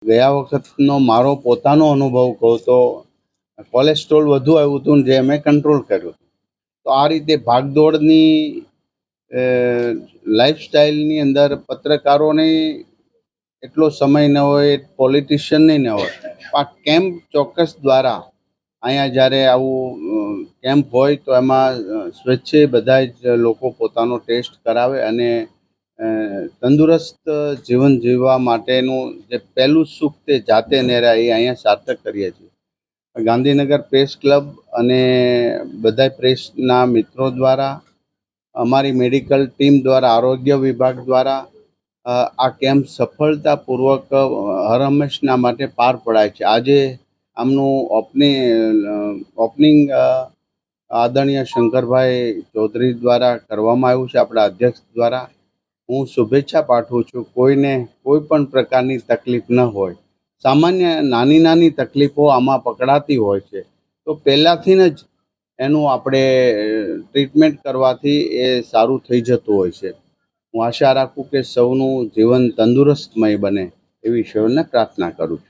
ગયા વખતનો મારો પોતાનો અનુભવ કહું તો કોલેસ્ટ્રોલ વધુ આવ્યું હતું ને જે મેં કંટ્રોલ કર્યું. તો આ રીતે ભાગદોડની લાઈફસ્ટાઈલની અંદર પત્રકારોને એટલો સમય ન હોય, પોલિટિશિયનને ન હોય. આ કેમ્પ ચોક્કસ દ્વારા અહીંયા જ્યારે આવું કેમ્પ હોય તો એમાં સ્વેચ્છાએ બધા જ લોકો પોતાનો ટેસ્ટ કરાવે અને તંદુરસ્ત જીવન જીવવા માટેનું જે પહેલું સુખ તે જાતે નેરા એ અહીંયા સાર્થક કરીએ છીએ. ગાંધીનગર પ્રેસ ક્લબ અને બધા પ્રેસના મિત્રો દ્વારા, અમારી મેડિકલ ટીમ દ્વારા, આરોગ્ય વિભાગ દ્વારા આ કેમ્પ સફળતાપૂર્વક હર હંમેશના માટે પાર પડાય છે. આજે આમનું ઓપનિંગ આદરણીય શંકરભાઈ ચૌધરી દ્વારા કરવામાં આવ્યું છે, આપણા અધ્યક્ષ દ્વારા. હું શુભેચ્છા પાઠવું છું. કોઈને કોઈ પણ પ્રકારની તકલીફ ન હોય, સામાન્ય નાની નાની તકલીફો આમાં પકડાતી હોય છે, તો પહેલાંથી જ એનું આપણે ટ્રીટમેન્ટ કરવાથી એ સારું થઈ જતું હોય છે. હું આશા રાખું કે સૌનું જીવન તંદુરસ્તમય બને એવી ઈશ્વરને પ્રાર્થના કરું છું.